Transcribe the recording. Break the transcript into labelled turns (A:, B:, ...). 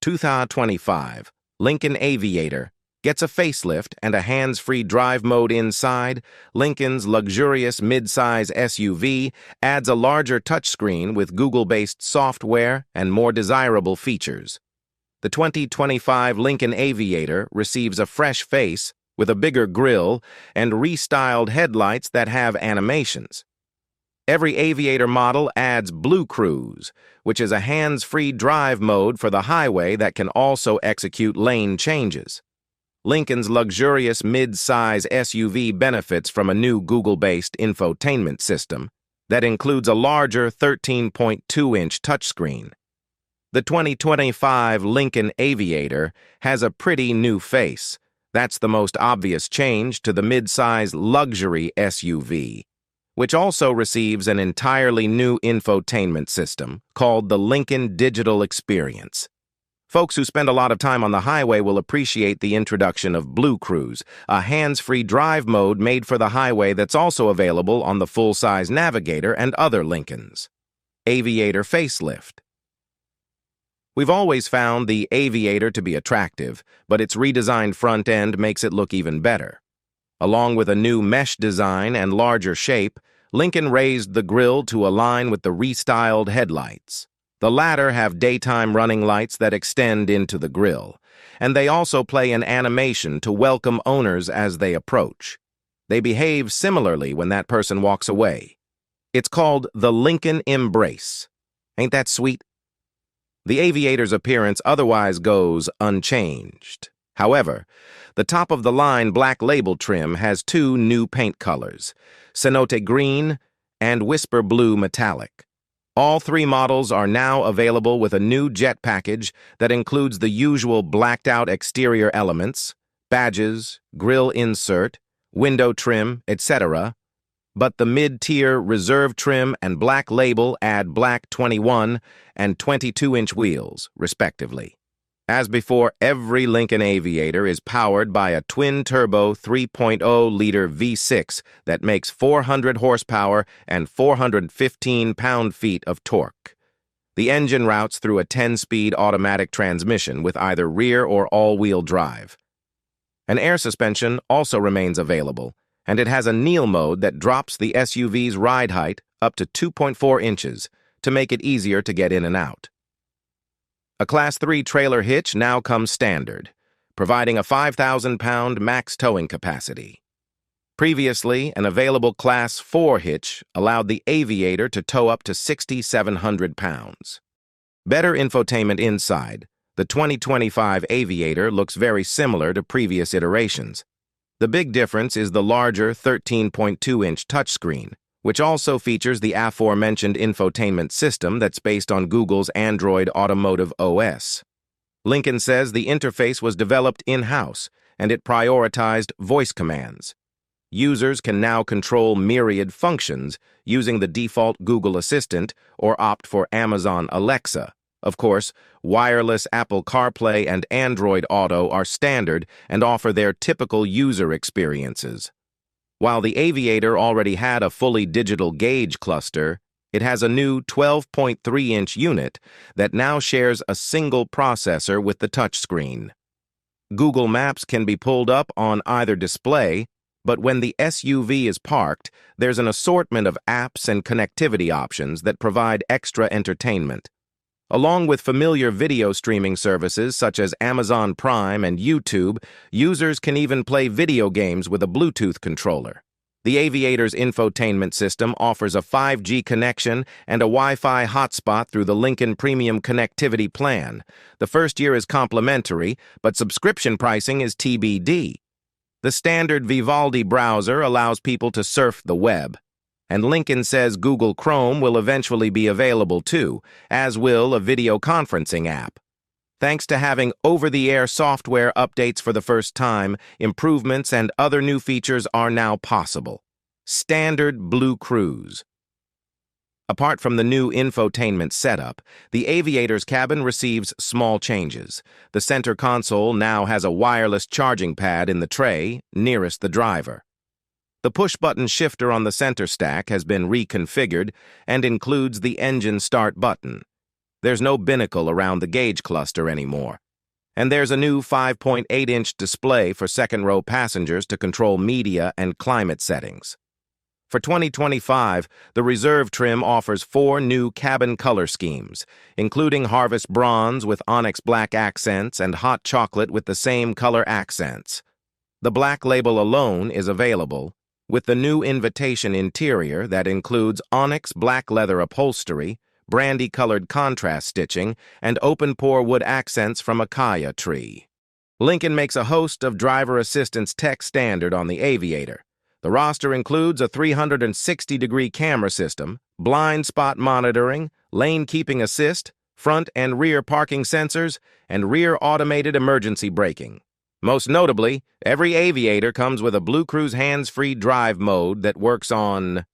A: 2025 Lincoln Aviator gets a facelift and a hands-free drive mode inside. Lincoln's luxurious mid-size SUV adds a larger touchscreen with Google-based software and more desirable features. The 2025 Lincoln Aviator receives a fresh face with a bigger grille and restyled headlights that have animations. Every Aviator model adds Blue Cruise, which is a hands-free drive mode for the highway that can also execute lane changes. Lincoln's luxurious mid-size SUV benefits from a new Google-based infotainment system that includes a larger 13.2-inch touchscreen. The 2025 Lincoln Aviator has a pretty new face. That's the most obvious change to the mid-size luxury SUV, which also receives an entirely new infotainment system called the Lincoln Digital Experience. Folks who spend a lot of time on the highway will appreciate the introduction of Blue Cruise, a hands-free drive mode made for the highway that's also available on the full-size Navigator and other Lincolns. Aviator Facelift. We've always found the Aviator to be attractive, but its redesigned front end makes it look even better. Along with a new mesh design and larger shape, Lincoln raised the grille to align with the restyled headlights. The latter have daytime running lights that extend into the grille, and they also play an animation to welcome owners as they approach. They behave similarly when that person walks away. It's called the Lincoln Embrace. Ain't that sweet? The Aviator's appearance otherwise goes unchanged. However, the top-of-the-line black label trim has two new paint colors, Cenote Green and Whisper Blue Metallic. All three models are now available with a new jet package that includes the usual blacked-out exterior elements, badges, grille insert, window trim, etc., but the mid-tier reserve trim and black label add black 21 and 22-inch wheels, respectively. As before, every Lincoln Aviator is powered by a twin-turbo 3.0-liter V6 that makes 400 horsepower and 415 pound-feet of torque. The engine routes through a 10-speed automatic transmission with either rear or all-wheel drive. An air suspension also remains available, and it has a kneel mode that drops the SUV's ride height up to 2.4 inches to make it easier to get in and out. A Class 3 trailer hitch now comes standard, providing a 5,000-pound max towing capacity. Previously, an available Class 4 hitch allowed the Aviator to tow up to 6,700 pounds. Better infotainment inside, the 2025 Aviator looks very similar to previous iterations. The big difference is the larger 13.2-inch touchscreen, which also features the aforementioned infotainment system that's based on Google's Android Automotive OS. Lincoln says the interface was developed in-house, and it prioritized voice commands. Users can now control myriad functions using the default Google Assistant or opt for Amazon Alexa. Of course, wireless Apple CarPlay and Android Auto are standard and offer their typical user experiences. While the Aviator already had a fully digital gauge cluster, it has a new 12.3-inch unit that now shares a single processor with the touchscreen. Google Maps can be pulled up on either display, but when the SUV is parked, there's an assortment of apps and connectivity options that provide extra entertainment. Along with familiar video streaming services such as Amazon Prime and YouTube, users can even play video games with a Bluetooth controller. The Aviator's infotainment system offers a 5G connection and a Wi-Fi hotspot through the Lincoln Premium Connectivity Plan. The first year is complimentary, but subscription pricing is TBD. The standard Vivaldi browser allows people to surf the web. And Lincoln says Google Chrome will eventually be available too, as will a video conferencing app. Thanks to having over-the-air software updates for the first time, improvements and other new features are now possible. Standard Blue Cruise. Apart from the new infotainment setup, the Aviator's cabin receives small changes. The center console now has a wireless charging pad in the tray nearest the driver. The push-button shifter on the center stack has been reconfigured and includes the engine start button. There's no binnacle around the gauge cluster anymore. And there's a new 5.8-inch display for second-row passengers to control media and climate settings. For 2025, the Reserve trim offers 4 new cabin color schemes, including Harvest Bronze with onyx black accents and Hot Chocolate with the same color accents. The black label alone is available, with the new Invitation interior that includes onyx black leather upholstery, brandy-colored contrast stitching, and open-pore wood accents from acacia tree. Lincoln makes a host of driver assistance tech standard on the Aviator. The roster includes a 360-degree camera system, blind spot monitoring, lane keeping assist, front and rear parking sensors, and rear automated emergency braking. Most notably, every Aviator comes with a Blue Cruise hands-free drive mode that works on